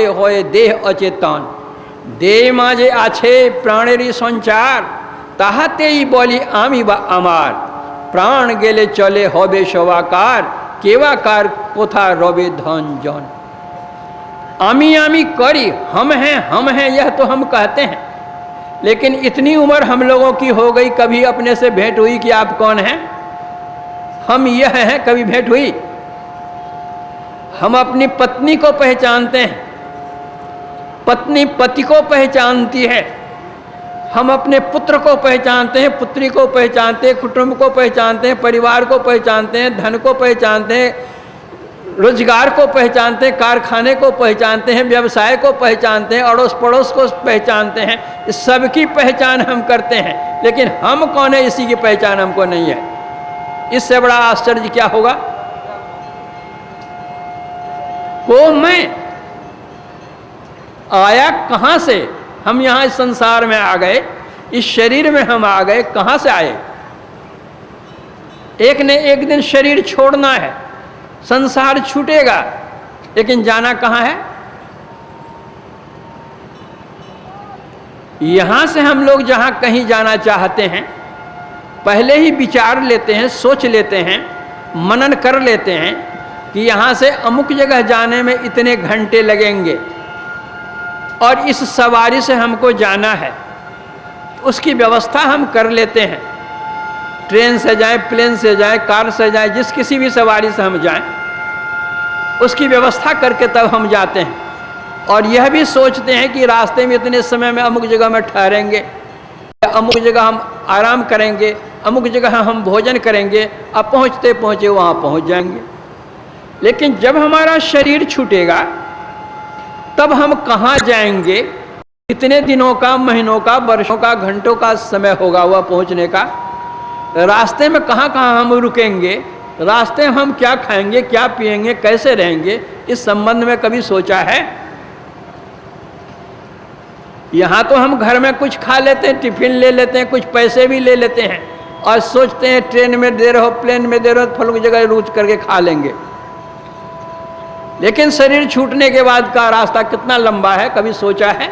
होए देह अचेतन। देह माझे आछे प्राणेरी संचार, ताहातेई बली आमी बा आमार। प्राण गेले चले होबे शवाकार, केवाकार कोथा रबे धन जन। आमी करी, हम हैं यह तो हम कहते हैं, लेकिन इतनी उम्र हम लोगों की हो गई, कभी अपने से भेंट हुई कि आप कौन हैं? हम यह हैं, कभी भेंट हुई? हम अपनी पत्नी को पहचानते हैं, पत्नी पति को पहचानती है, हम अपने पुत्र को पहचानते हैं, पुत्री को पहचानते हैं, कुटुंब को पहचानते हैं, परिवार को पहचानते हैं, धन को पहचानते हैं, रोजगार को पहचानते हैं, कारखाने को पहचानते हैं, व्यवसाय को पहचानते हैं, अड़ोस पड़ोस को पहचानते हैं। इस सबकी पहचान हम करते हैं, लेकिन हम कौन है इसी की पहचान हमको नहीं है। इससे बड़ा आश्चर्य क्या होगा? को मैं आया कहां से? हम यहां इस संसार में आ गए, इस शरीर में हम आ गए, कहां से आए? एक ने एक दिन शरीर छोड़ना है, संसार छूटेगा, लेकिन जाना कहां है? यहां से हम लोग जहां कहीं जाना चाहते हैं, पहले ही विचार लेते हैं, सोच लेते हैं, मनन कर लेते हैं कि यहां से अमुक जगह जाने में इतने घंटे लगेंगे और इस सवारी से हमको जाना है। उसकी व्यवस्था हम कर लेते हैं, ट्रेन से जाएं, प्लेन से जाएं, कार से जाएं, जिस किसी भी सवारी से हम जाएं, उसकी व्यवस्था करके तब हम जाते हैं। और यह भी सोचते हैं कि रास्ते में इतने समय में अमुक जगह में ठहरेंगे, अमुक जगह हम आराम करेंगे, अमुक जगह हम भोजन करेंगे, अब पहुँचते पहुँचे वहाँ पहुँच जाएंगे। लेकिन जब हमारा शरीर छूटेगा तब हम कहाँ जाएंगे? कितने दिनों का, महीनों का, वर्षों का, घंटों का समय होगा वह पहुँचने का? रास्ते में कहाँ कहाँ हम रुकेंगे? रास्ते में हम क्या खाएंगे, क्या पिएंगे, कैसे रहेंगे? इस संबंध में कभी सोचा है? यहाँ तो हम घर में कुछ खा लेते हैं, टिफिन ले लेते हैं, कुछ पैसे भी ले लेते हैं और सोचते हैं ट्रेन में दे रहो, प्लेन में दे रहो, फल जगह रुक करके खा लेंगे। लेकिन शरीर छूटने के बाद का रास्ता कितना लंबा है, कभी सोचा है?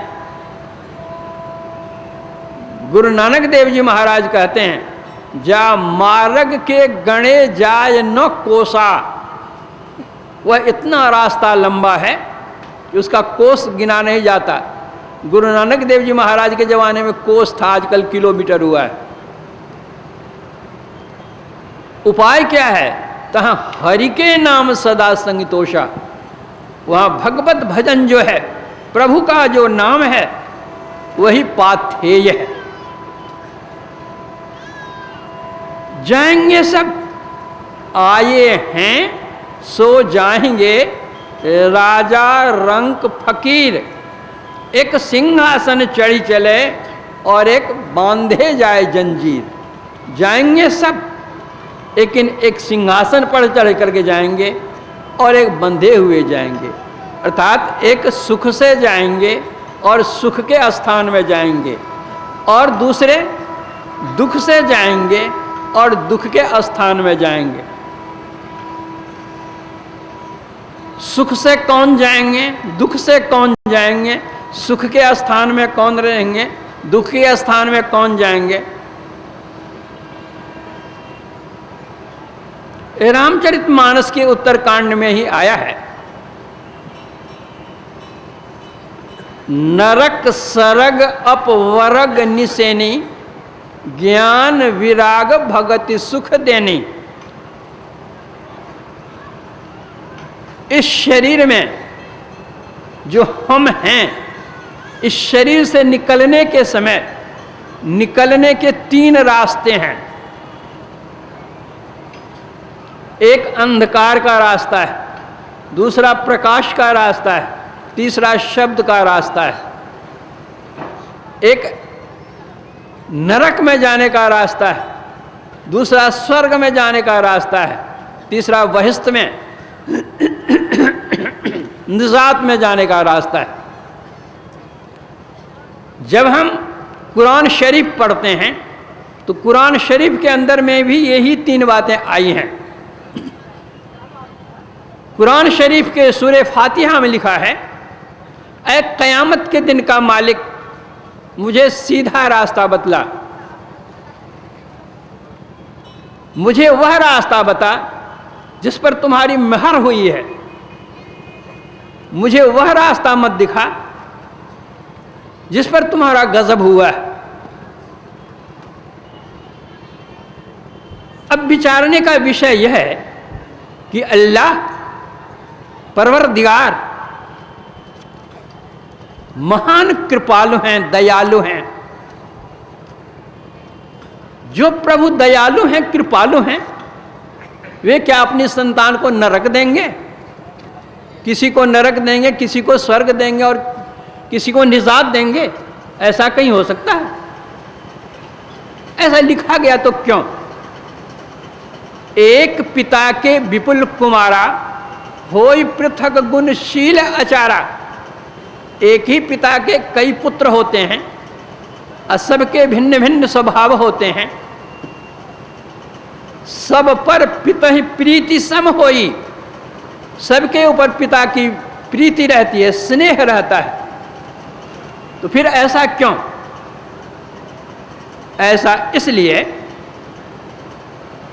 गुरु नानक देव जी महाराज कहते हैं, जा मार्ग के गणे जाय न कोसा। वह इतना रास्ता लंबा है कि उसका कोस गिना नहीं जाता। गुरु नानक देव जी महाराज के जमाने में कोस था, आजकल किलोमीटर हुआ है। उपाय क्या है? तहाँ हरि के नाम सदा संगतोषा। वहाँ भगवत भजन जो है, प्रभु का जो नाम है, वही पाथेय है। जाएंगे सब, आए हैं सो जाएंगे, राजा रंक फकीर। एक सिंहासन चढ़ी चले और एक बांधे जाए जंजीर। जाएंगे सब, लेकिन एक सिंहासन पर चढ़ करके जाएंगे और एक बंधे हुए जाएंगे। अर्थात एक सुख से जाएंगे और सुख के स्थान में जाएंगे, और दूसरे दुख से जाएंगे और दुख के स्थान में जाएंगे। सुख से कौन जाएंगे, दुख से कौन जाएंगे, सुख के स्थान में कौन रहेंगे, दुख के स्थान में कौन जाएंगे? रामचरितमानस के उत्तरकांड में ही आया है। नरक सरग अपवरग निसेनी, ज्ञान विराग भगति सुख देनी। इस शरीर में जो हम हैं, इस शरीर से निकलने के समय निकलने के 3 रास्ते हैं। एक अंधकार का रास्ता है, दूसरा प्रकाश का रास्ता है, तीसरा शब्द का रास्ता है। एक नरक में जाने का रास्ता है, दूसरा स्वर्ग में जाने का रास्ता है, तीसरा बहिष्ठ में निजात में जाने का रास्ता है। जब हम कुरान शरीफ पढ़ते हैं तो कुरान शरीफ के अंदर में भी यही 3 बातें आई हैं। कुरान शरीफ के सूरे फातिहा में लिखा है, ऐ क़यामत के दिन का मालिक, मुझे सीधा रास्ता बतला, मुझे वह रास्ता बता जिस पर तुम्हारी महर हुई है, मुझे वह रास्ता मत दिखा जिस पर तुम्हारा गजब हुआ है। अब विचारने का विषय यह है कि अल्लाह परवरदिगार महान कृपालु हैं, दयालु हैं। जो प्रभु दयालु हैं, कृपालु हैं, वे क्या अपनी संतान को नरक देंगे? किसी को नरक देंगे, किसी को स्वर्ग देंगे और किसी को निजात देंगे? ऐसा कहीं हो सकता है? ऐसा लिखा गया तो क्यों? एक पिता के विपुल कुमारा, होई पृथक गुणशील अचारा। एक ही पिता के कई पुत्र होते हैं और सबके भिन्न भिन्न स्वभाव होते हैं। सब पर पिता ही प्रीति सम होई, सबके ऊपर पिता की प्रीति रहती है, स्नेह रहता है। तो फिर ऐसा क्यों? ऐसा इसलिए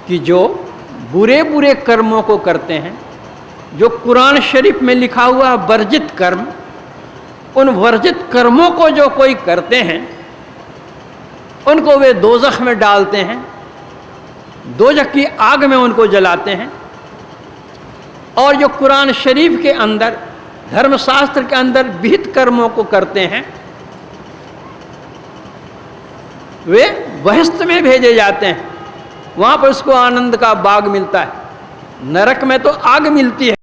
कि जो बुरे बुरे कर्मों को करते हैं, जो कुरान शरीफ में लिखा हुआ वर्जित कर्म, उन वर्जित कर्मों को जो कोई करते हैं उनको वे दोजख में डालते हैं, दोजख की आग में उनको जलाते हैं। और जो कुरान शरीफ के अंदर, धर्मशास्त्र के अंदर विहित कर्मों को करते हैं, वे बहिश्त में भेजे जाते हैं। वहाँ पर उसको आनंद का बाग मिलता है, नरक में तो आग मिलती है।